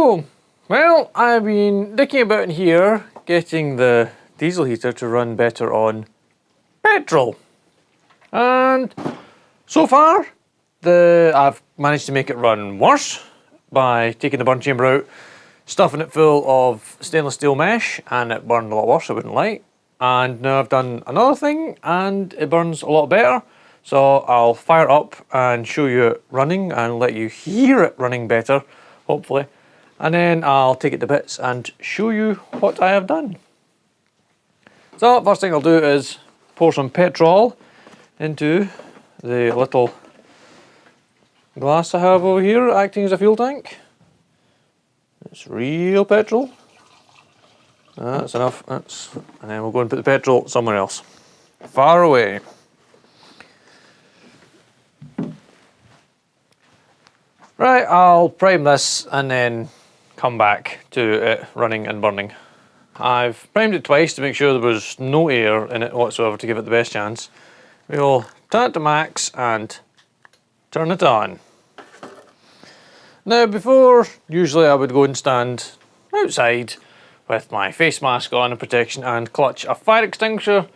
So, well, I've been dicking about in here, getting the diesel heater to run better on petrol. And so far, I've managed to make it run worse by taking the burn chamber out, stuffing it full of stainless steel mesh, and it burned a lot worse, I wouldn't lie. And now I've done another thing, and it burns a lot better. So I'll fire it up and show you it running and let you hear it running better, hopefully. And then I'll take it to bits and show you what I have done. So first thing I'll do is pour some petrol into the little glass I have over here acting as a fuel tank. It's real petrol. That's enough. And then we'll go and put the petrol somewhere else. Far away. Right, I'll prime this and then come back to it running and burning. I've primed it twice to make sure there was no air in it whatsoever to give it the best chance. We'll turn it to max and turn it on. Now before, usually I would go and stand outside with my face mask on and protection and clutch a fire extinguisher.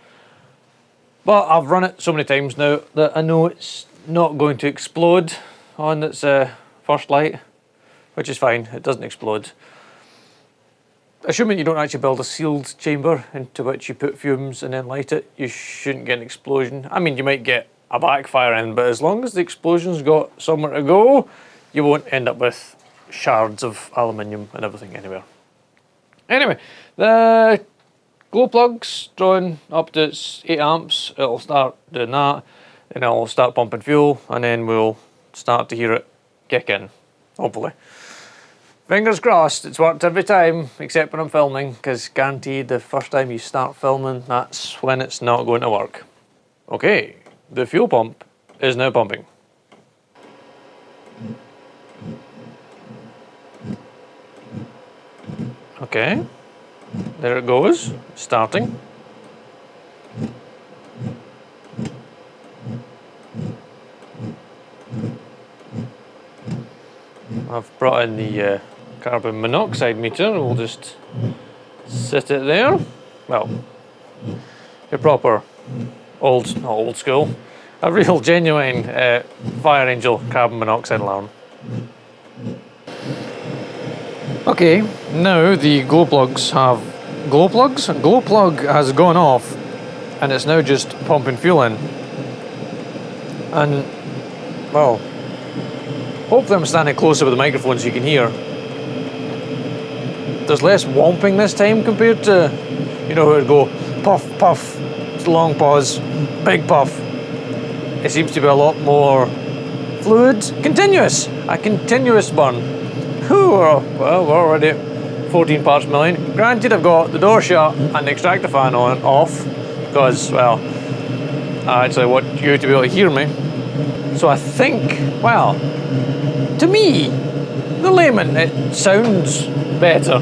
But I've run it so many times now that I know it's not going to explode on its first light, which is fine, it doesn't explode. Assuming you don't actually build a sealed chamber into which you put fumes and then light it, you shouldn't get an explosion. I mean, you might get a backfire in, but as long as the explosion's got somewhere to go, you won't end up with shards of aluminium and everything anywhere. Anyway, the glow plug's drawn up to its 8 amps. It'll start doing that, and it'll start pumping fuel, and then we'll start to hear it kick in, hopefully. Fingers crossed, it's worked every time, except when I'm filming, because guaranteed the first time you start filming, that's when it's not going to work. Okay, the fuel pump is now pumping. Okay, there it goes, starting. I've brought in the carbon monoxide meter, we'll just sit it there. Well, your proper not old school, a real genuine Fire Angel carbon monoxide alarm. Okay, now the glow plugs have glow plugs. Glow plug has gone off and it's now just pumping fuel in. And, well, hopefully I'm standing closer with the microphone so you can hear. There's less whomping this time compared to, you know, where it go puff, puff, long pause, big puff. It seems to be a lot more fluid, continuous, a continuous burn. Well, we're already at 14 parts per million. Granted, I've got the door shut and the extractor fan off because, well, I actually want you to be able to hear me. So I think, well, to me, the layman, it sounds better.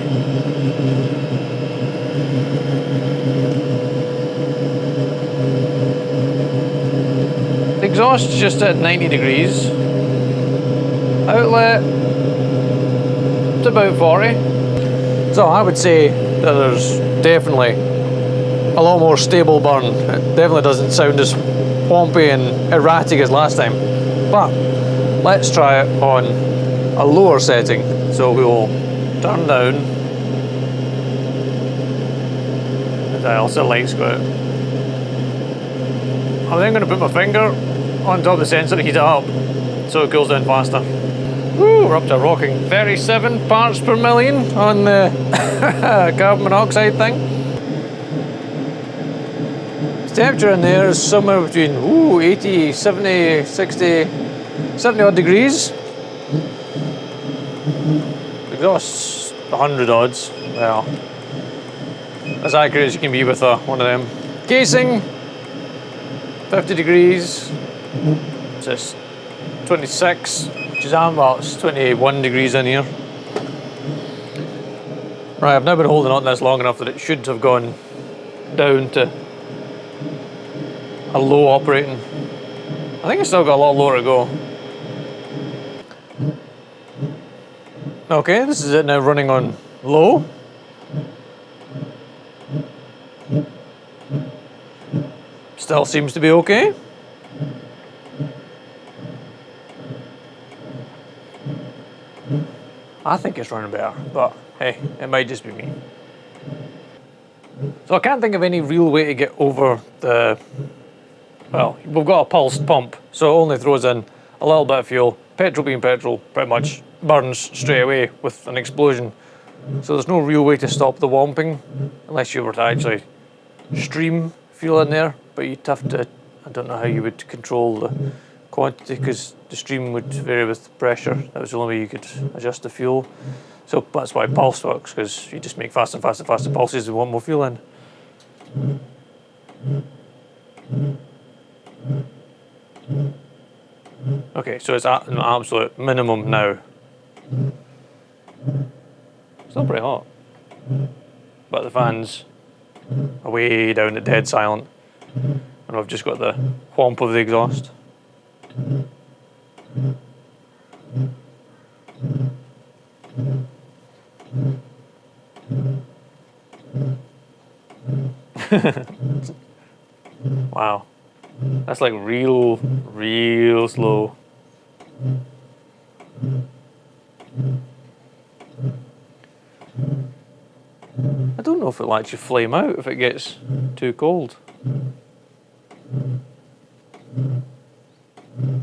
The exhaust's just at 90 degrees. Outlet, it's about 40. So I would say that there's definitely a lot more stable burn. It definitely doesn't sound as whompy and erratic as last time. But let's try it on a lower setting. So we will turn down the dial so the lights go out. I'm then going to put my finger on top of the sensor to heat it up so it cools down faster. Woo, we're up to a rocking 37 parts per million on the carbon monoxide thing. The temperature in there is somewhere between 80, 70, 60, 70 odd degrees. The exhaust's 100 odds. Well, as accurate as you can be with one of them. Casing, 50 degrees. It's just 26. Well, it's 21 degrees in here. Right, I've now been holding on to this long enough that it should have gone down to a low operating. I think it's still got a lot lower to go. Okay, this is it now running on low. Still seems to be okay. I think it's running better, but hey, it might just be me. So I can't think of any real way to get over the... Well, we've got a pulsed pump, so it only throws in a little bit of fuel. Petrol being petrol, pretty much burns straight away with an explosion. So there's no real way to stop the womping, unless you were to actually stream fuel in there, but you'd have to... I don't know how you would control the quantity, because the stream would vary with pressure. That was the only way you could adjust the fuel. So that's why pulse works, because you just make faster and faster and faster pulses and want more fuel in. Okay, so it's at an absolute minimum now. Still pretty hot. But the fans are way down at dead silent. And I've just got the whomp of the exhaust. Wow. That's like real slow. I don't know if it'll actually flame out if it gets too cold.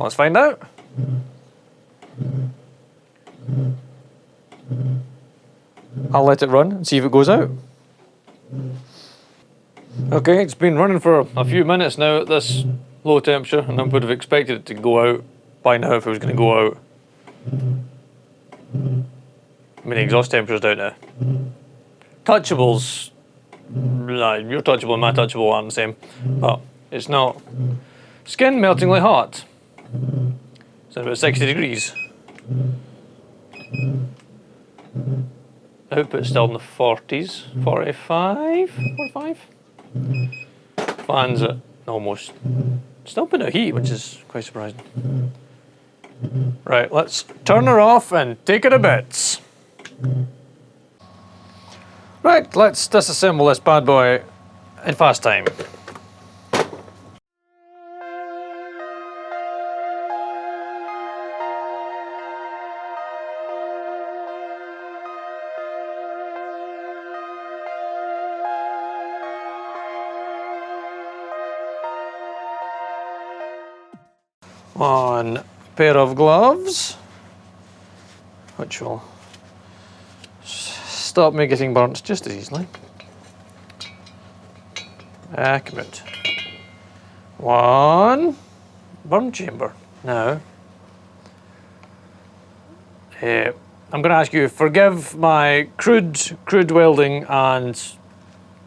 Let's find out. I'll let it run and see if it goes out. Okay, it's been running for a few minutes now at this low temperature, and I would have expected it to go out by now if it was going to go out. I mean, the exhaust temperature's down now. Touchables, your touchable and my touchable aren't the same, but it's not. Skin meltingly hot. It's at about 60 degrees. Output's still in the 40s, 45, 45. Fans at almost, still putting out heat, which is quite surprising. Right, let's turn her off and take her to bits. Right, let's disassemble this bad boy in fast time. One pair of gloves, which will stop me getting burnt just as easily. Come out. One burn chamber. Now, I'm going to ask you, forgive my crude welding and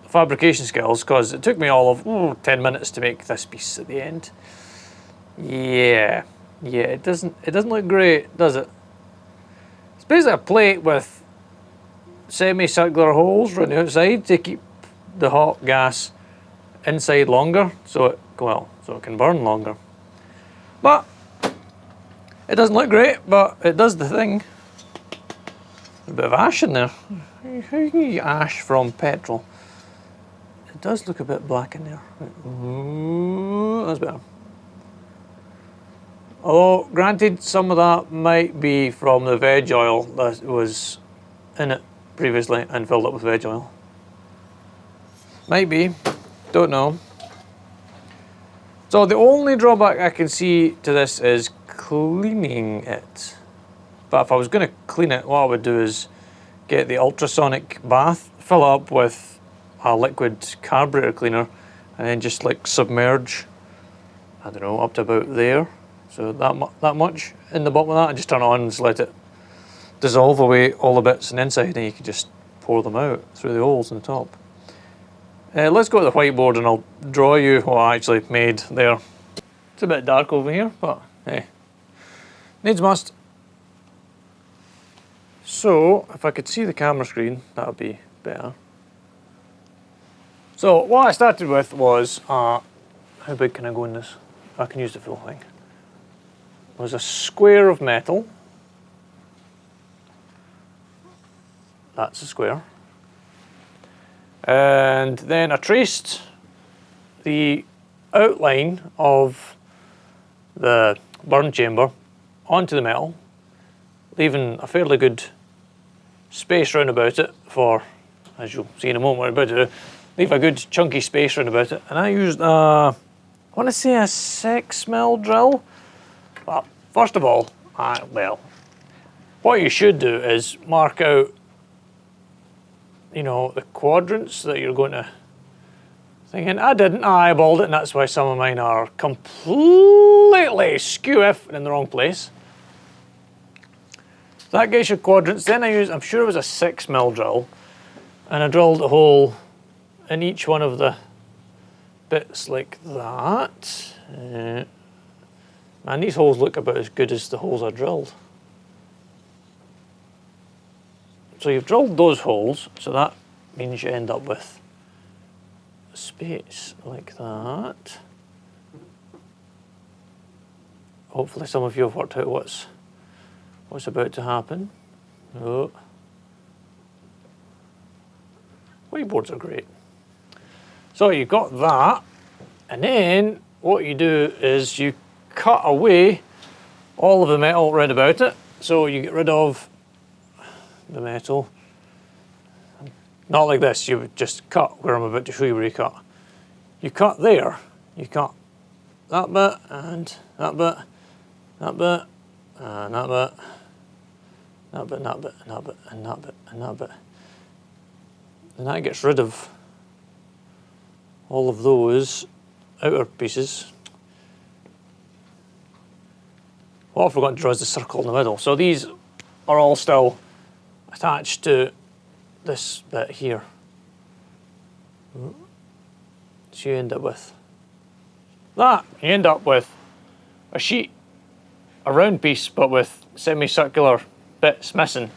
fabrication skills, because it took me all of 10 minutes to make this piece at the end. Yeah, it doesn't look great, does it? It's basically a plate with semicircular holes around the outside to keep the hot gas inside longer, so it can burn longer. But it doesn't look great, but it does the thing. A bit of ash in there. How can you get ash from petrol? It does look a bit black in there. Ooh, that's better. Although, granted, some of that might be from the veg oil that was in it previously and filled up with veg oil. Might be, don't know. So the only drawback I can see to this is cleaning it. But if I was going to clean it, what I would do is get the ultrasonic bath, fill it up with a liquid carburetor cleaner, and then just like submerge, I don't know, up to about there. So that much in the bottom of that, and just turn it on and just let it dissolve away all the bits on the inside, and you can just pour them out through the holes on the top. Let's go to the whiteboard and I'll draw you what I actually made there. It's a bit dark over here, but hey, needs must. So, if I could see the camera screen, that would be better. So, what I started with was, how big can I go in this? I can use the full thing. There's a square of metal. that's a square. And then I traced the outline of the burn chamber onto the metal, leaving a fairly good space round about it for, as you'll see in a moment what I'm about to do, leave a good chunky space round about it. And I used I want to say a 6mm drill. Well, first of all, what you should do is mark out, you know, the quadrants that you're going to think in. I didn't, I eyeballed it, and that's why some of mine are completely skew-if and in the wrong place. So that gets your quadrants. Then I used, I'm sure it was a 6mm drill, and I drilled a hole in each one of the bits like that. Man, these holes look about as good as the holes I drilled. So you've drilled those holes, so that means you end up with a space like that. Hopefully some of you have worked out what's about to happen. Oh. Whiteboards are great. So you've got that, and then what you do is you cut away all of the metal round about it. So you get rid of the metal. Not like this, you would just cut where I'm about to show you where you cut. You cut there, you cut that bit, and that bit, that bit, and that bit, that bit, and that bit, and that bit, and that bit, and that bit. And that gets rid of all of those outer pieces. What I've forgotten to draw is the circle in the middle. So these are all still attached to this bit here. So you end up with that. You end up with a sheet, a round piece, but with semicircular bits missing.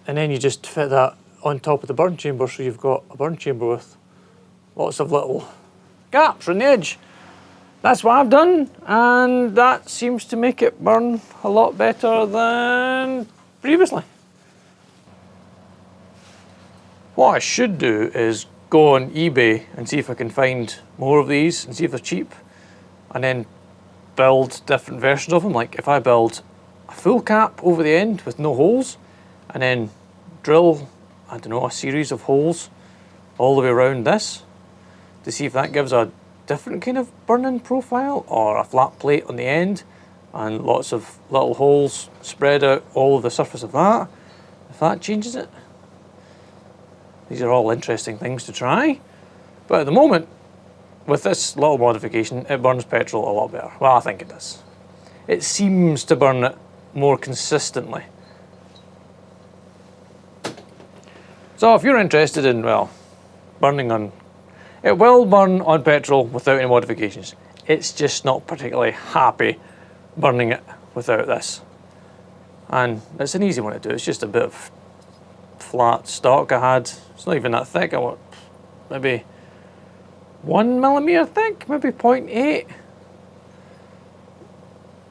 And then you just fit that on top of the burn chamber, so you've got a burn chamber with lots of little gaps on the edge. That's what I've done, and that seems to make it burn a lot better than previously. What I should do is go on eBay and see if I can find more of these and see if they're cheap, and then build different versions of them. Like if I build a full cap over the end with no holes, and then drill, I don't know, a series of holes all the way around this to see if that gives a different kind of burning profile, or a flat plate on the end and lots of little holes spread out all of the surface of that, if that changes it. These are all interesting things to try, but at the moment with this little modification it burns petrol a lot better. Well, I think it does. It seems to burn it more consistently. So if you're interested in, well, burning on, it will burn on petrol without any modifications. It's just not particularly happy burning it without this. And it's an easy one to do. It's just a bit of flat stock I had. It's not even that thick. I want maybe 1mm thick, maybe 0.8.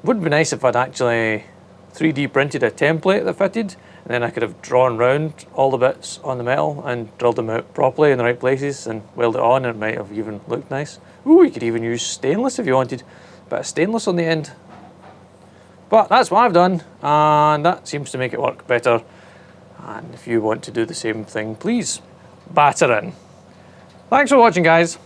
Would be nice if I'd actually 3D printed a template that fitted, and then I could have drawn round all the bits on the metal and drilled them out properly in the right places and welded it on, and it might have even looked nice. Ooh, you could even use stainless if you wanted. A bit of stainless on the end. But that's what I've done, and that seems to make it work better. And if you want to do the same thing, please batter in. Thanks for watching, guys.